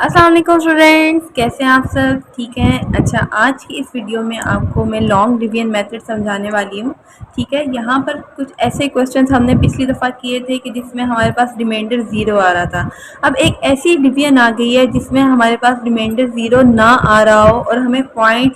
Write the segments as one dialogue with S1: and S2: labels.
S1: अस्सलाम वालेकुम स्टूडेंट्स, कैसे हैं आप सब? ठीक हैं। अच्छा, आज की इस वीडियो में आपको मैं लॉन्ग डिवीजन मेथड समझाने वाली हूँ। ठीक है, यहाँ पर कुछ ऐसे क्वेश्चंस हमने पिछली दफ़ा किए थे कि जिसमें हमारे पास रिमाइंडर ज़ीरो आ रहा था। अब एक ऐसी डिवीजन आ गई है जिसमें हमारे पास रिमाइंडर ज़ीरो ना आ रहा हो और हमें पॉइंट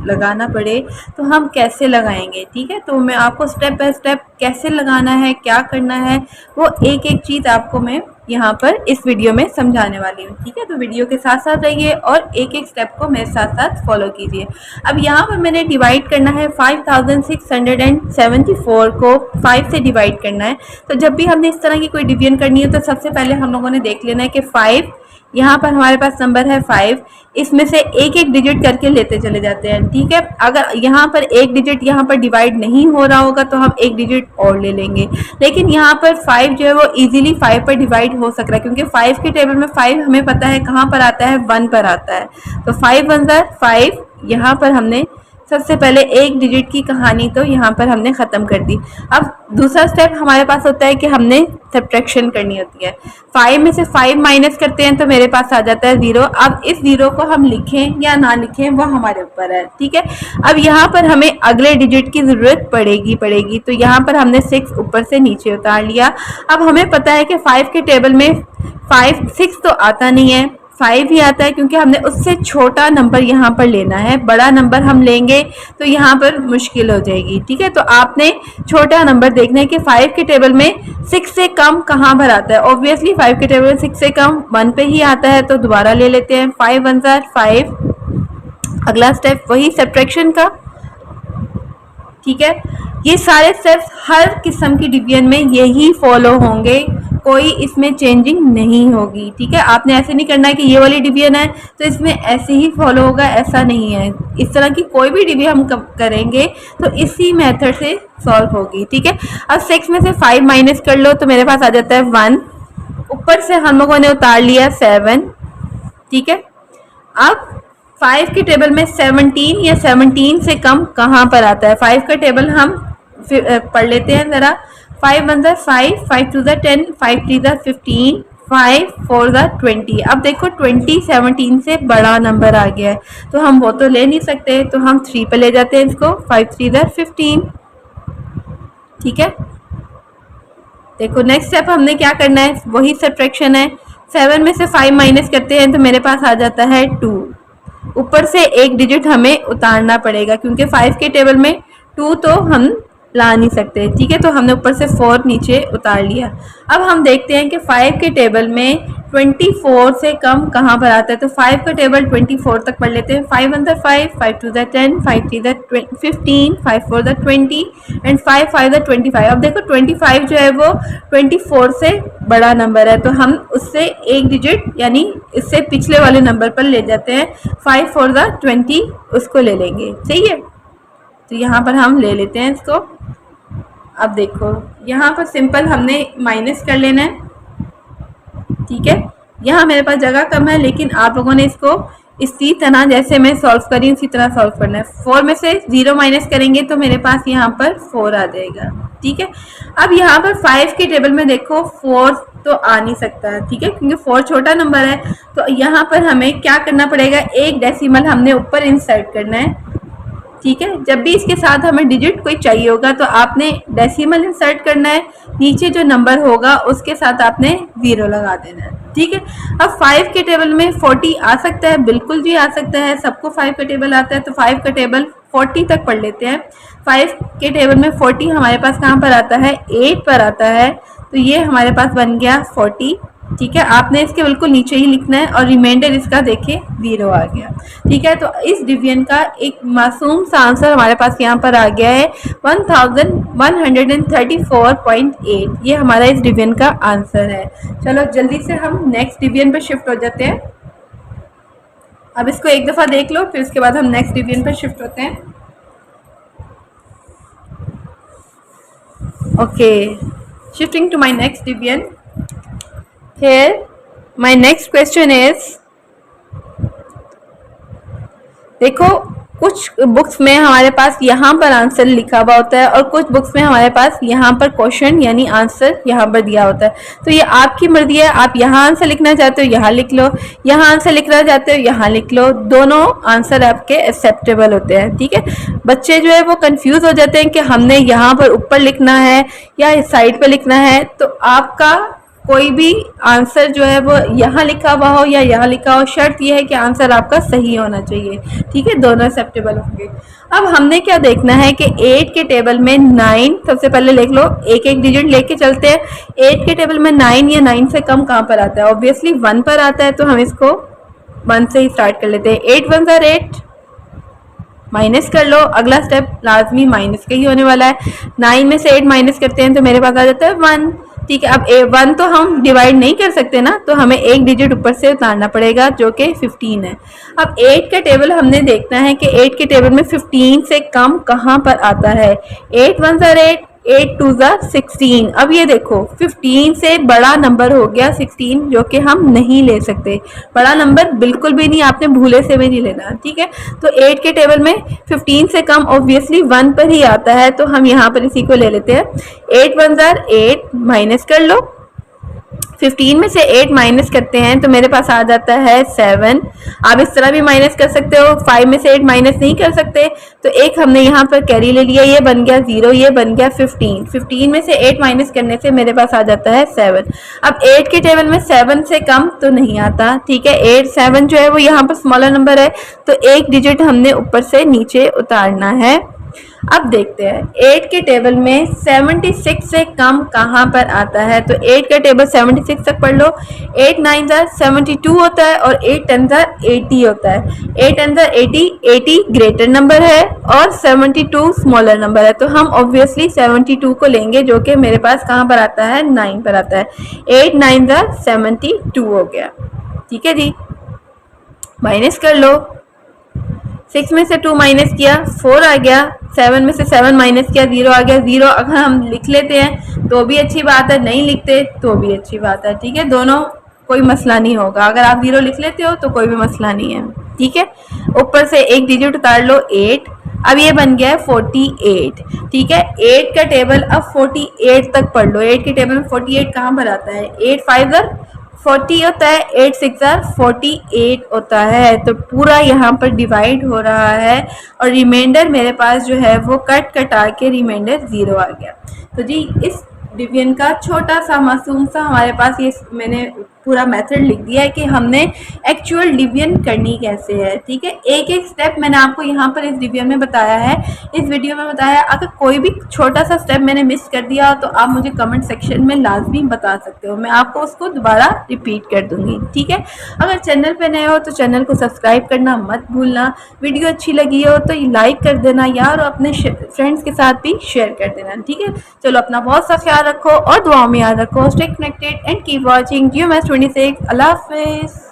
S1: लगाना पड़े, तो हम कैसे लगाएंगे? ठीक है, तो मैं आपको स्टेप बाय स्टेप कैसे लगाना है, क्या करना है, वो एक एक चीज़ आपको मैं यहाँ पर इस वीडियो में समझाने वाली हूँ। ठीक है, तो वीडियो के साथ साथ रहिए और एक एक स्टेप को मेरे साथ साथ फॉलो कीजिए। अब यहाँ पर मैंने डिवाइड करना है 5674 को 5 से डिवाइड करना है। तो जब भी हमने इस तरह की कोई डिवीजन करनी है तो सबसे पहले हम लोगों ने देख लेना है कि 5, यहाँ पर हमारे पास नंबर है 5, इसमें से एक एक डिजिट करके लेते चले जाते हैं। ठीक है, अगर यहाँ पर एक डिजिट यहाँ पर डिवाइड नहीं हो रहा होगा तो हम एक डिजिट और ले लेंगे, लेकिन यहाँ पर 5 जो है वो इजीली 5 पर डिवाइड हो सक रहा है, क्योंकि 5 के टेबल में 5 हमें पता है कहाँ पर आता है, 1 पर आता है। तो 5 1 5, यहाँ पर हमने सबसे पहले एक डिजिट की कहानी तो यहाँ पर हमने ख़त्म कर दी। अब दूसरा स्टेप हमारे पास होता है कि हमने सब्ट्रैक्शन करनी होती है। 5 में से 5 माइनस करते हैं तो मेरे पास आ जाता है 0। अब इस 0 को हम लिखें या ना लिखें वो हमारे ऊपर है। ठीक है, अब यहाँ पर हमें अगले डिजिट की ज़रूरत पड़ेगी, तो यहाँ पर हमने 6 ऊपर से नीचे उतार लिया। अब हमें पता है कि 5 के टेबल में 6 तो आता नहीं है, 5 ही आता है, क्योंकि हमने उससे छोटा नंबर यहाँ पर लेना है। बड़ा नंबर हम लेंगे तो यहाँ पर मुश्किल हो जाएगी। ठीक है, तो आपने छोटा नंबर देखना है कि 5 के टेबल में 6 से कम कहाँ पर आता है। ऑब्वियसली 5 के टेबल में 6 से कम 1 पे ही आता है, तो दोबारा ले लेते हैं। 5 1 5। अगला स्टेप वही सब्ट्रैक्शन का। ठीक है, ये सारे स्टेप्स हर किस्म की डिवीजन में यही फॉलो होंगे, कोई इसमें चेंजिंग नहीं होगी। ठीक है, आपने ऐसे नहीं करना है कि ये वाली डिवीजन है तो इसमें ऐसे ही फॉलो होगा, ऐसा नहीं है। इस तरह की कोई भी डिवीजन हम करेंगे तो इसी मेथड से सॉल्व होगी। ठीक है, अब 6 में से 5 माइनस कर लो तो मेरे पास आ जाता है 1। ऊपर से हम लोगों ने उतार लिया 7। ठीक है, अब 5 के टेबल में 17 या 17 से कम कहाँ पर आता है? 5 का टेबल हम पढ़ लेते हैं ज़रा। 5 1 5, 5 2 10, 5 3 15, 5 4 20। अब देखो 20 17 से बड़ा नंबर आ गया है, तो हम वो तो ले नहीं सकते, तो हम 3 पे ले जाते हैं इसको। 5 3 15। ठीक है, देखो नेक्स्ट स्टेप हमने क्या करना है, वही सब्ट्रैक्शन है। 7 में से 5 माइनस करते हैं तो मेरे पास आ जाता है 2। ऊपर से एक डिजिट हमें उतारना पड़ेगा, क्योंकि 5 के टेबल में 2 तो हम ला नहीं सकते। ठीक है, तो हमने ऊपर से 4 नीचे उतार लिया। अब हम देखते हैं कि 5 के टेबल में 24 से कम कहाँ पर आता है, तो 5 का टेबल 24 तक पढ़ लेते हैं। 5 1 5, 5 2 10, 5 3 15, 5 4 20 एंड 5 5 25। अब देखो 25 जो है वो 24 से बड़ा नंबर है, तो हम उससे एक डिजिट यानी इससे पिछले वाले नंबर पर ले जाते हैं। 5 4 20 उसको ले लेंगे। सही है, तो यहाँ पर हम ले लेते हैं इसको। अब देखो यहाँ पर सिंपल हमने माइनस कर लेना है। ठीक है, यहाँ मेरे पास जगह कम है, लेकिन आप लोगों ने इसको इसी तरह जैसे मैं सॉल्व करी उसी तरह सॉल्व करना है। 4 में से 0 माइनस करेंगे तो मेरे पास यहाँ पर 4 आ जाएगा। ठीक है, अब यहाँ पर 5 के टेबल में देखो 4 तो आ नहीं सकता है। ठीक है, क्योंकि 4 छोटा नंबर है, तो यहाँ पर हमें क्या करना पड़ेगा, एक डेसिमल हमने ऊपर इंसर्ट करना है। ठीक है, जब भी इसके साथ हमें डिजिट कोई चाहिए होगा तो आपने डेसिमल इंसर्ट करना है, नीचे जो नंबर होगा उसके साथ आपने 0 लगा देना है। ठीक है, अब 5 के टेबल में 40 आ सकता है, बिल्कुल जी आ सकता है, सबको 5 का टेबल आता है, तो 5 का टेबल 40 तक पढ़ लेते हैं। 5 के टेबल में 40 हमारे पास कहाँ पर आता है, 8 पर आता है, तो ये हमारे पास बन गया 40। ठीक है, आपने इसके बिल्कुल नीचे ही लिखना है और रिमाइंडर इसका देखिए 0 आ गया। ठीक है, तो इस डिवीजन का एक मासूम सा आंसर हमारे पास यहाँ पर आ गया है 1134.8। ये हमारा इस डिवीजन का आंसर है। चलो जल्दी से हम नेक्स्ट डिवीजन पर शिफ्ट हो जाते हैं। अब इसको एक दफ़ा देख लो, फिर उसके बाद हम नेक्स्ट डिवीजन पर शिफ्ट होते हैं। Okay, shifting to my next division. Here my next question is, देखो कुछ बुक्स में हमारे पास यहाँ पर आंसर लिखा हुआ होता है और कुछ बुक्स में हमारे पास यहाँ पर क्वेश्चन यानी आंसर यहाँ पर दिया होता है। तो ये आपकी मर्जी है, आप यहाँ आंसर लिखना चाहते हो यहाँ लिख लो, यहाँ आंसर लिखना चाहते हो यहाँ लिख लो, दोनों आंसर आपके एक्सेप्टेबल होते हैं। ठीक है, बच्चे जो है वो कंफ्यूज हो जाते हैं कि हमने यहाँ पर ऊपर लिखना है या इस साइड पर लिखना है। तो आपका कोई भी आंसर जो है वो यहाँ लिखा हुआ हो या यहाँ लिखा हो, शर्त यह है कि आंसर आपका सही होना चाहिए। ठीक है, दोनों एक्सेप्टेबल होंगे। अब हमने क्या देखना है कि 8 के टेबल में 9, सबसे पहले लिख लो, एक एक डिजिट लेके चलते हैं। 8 के टेबल में 9 या 9 से कम कहाँ पर आता है? ऑब्वियसली 1 पर आता है, तो हम इसको 1 से ही स्टार्ट कर लेते हैं। 8 1 ज़ा 8, माइनस कर लो, अगला स्टेप लाजमी माइनस का ही होने वाला है। 9 में से 8 माइनस करते हैं तो मेरे पास आ जाता है 1। ठीक है, अब 1 तो हम डिवाइड नहीं कर सकते ना, तो हमें एक डिजिट ऊपर से उतारना पड़ेगा जो कि 15 है। अब 8 का टेबल हमने देखना है कि 8 के टेबल में 15 से कम कहाँ पर आता है। 8 1 ज़ा 8, 8 2 ज़ा 16। अब ये देखो 15 से बड़ा नंबर हो गया 16, जो कि हम नहीं ले सकते। बड़ा नंबर बिल्कुल भी नहीं, आपने भूले से भी नहीं लेना। ठीक है, तो 8 के टेबल में 15 से कम ऑब्वियसली 1 पर ही आता है, तो हम यहाँ पर इसी को ले लेते हैं। 8 1 ज़ा 8, माइनस कर लो। 15 में से 8 माइनस करते हैं तो मेरे पास आ जाता है 7। आप इस तरह भी माइनस कर सकते हो, 5 में से 8 माइनस नहीं कर सकते, तो एक हमने यहाँ पर कैरी ले लिया, ये बन गया 0, ये बन गया 15। 15 में से 8 माइनस करने से मेरे पास आ जाता है 7। अब 8 के टेबल में 7 से कम तो नहीं आता। ठीक है, 8 7 जो है वो यहाँ पर स्मॉलर नंबर है, तो एक डिजिट हमने ऊपर से नीचे उतारना है। अब देखते हैं 8 के टेबल में 76 से कम कहाँ पर आता है। तो 8 का टेबल 76 तक पढ़ लो। 8 9 ज़ा 72 होता है और 8 10 ज़ा 80 होता है। 8 10 ज़ा 80, 80 ग्रेटर नंबर है और 72 स्मॉलर नंबर है, तो हम ऑब्वियसली 72 को लेंगे, जो कि मेरे पास कहाँ पर आता है? 9 पर आता है। 8 9 ज़ा 72 हो गया। ठीक है जी, माइनस कर लो। 6 में से 2 माइनस किया 4 आ गया, 7 में से 7 माइनस किया 0 आ गया 0। अगर हम लिख लेते हैं तो भी अच्छी बात है, नहीं लिखते तो भी अच्छी बात है। ठीक है, दोनों कोई मसला नहीं होगा। अगर आप 0 लिख लेते हो तो कोई भी मसला नहीं है। ठीक है, ऊपर से एक डिजिट उतार लो 8। अब ये बन गया है 48। ठीक है, 8 का टेबल अब 48 तक पढ़ लो। 8 के टेबल में 48 कहाँ पर आता है? 8 5 ज़ा 40 होता है, 8 6 ज़ा 48 होता है, तो पूरा यहाँ पर डिवाइड हो रहा है और रिमाइंडर मेरे पास जो है वो कट कटा के रिमाइंडर 0 आ गया। तो जी इस डिवीजन का छोटा सा मासूम सा हमारे पास ये मैंने पूरा मेथड लिख दिया है कि हमने एक्चुअल डिवीजन करनी कैसे है। ठीक है, एक एक स्टेप मैंने आपको यहाँ पर इस डिवीजन में बताया है, इस वीडियो में बताया। अगर कोई भी छोटा सा स्टेप मैंने मिस कर दिया तो आप मुझे कमेंट सेक्शन में लाजमी बता सकते हो, मैं आपको उसको दोबारा रिपीट कर दूंगी। ठीक है, अगर चैनल पे नए हो तो चैनल को सब्सक्राइब करना मत भूलना। वीडियो अच्छी लगी हो तो लाइक कर देना यार, और अपने फ्रेंड्स के साथ भी शेयर कर देना। ठीक है, चलो अपना बहुत सा ख्याल रखो और दुआओं में याद रखो। Stay connected and keep watching GMS 26। अल्लाह हाफिज़।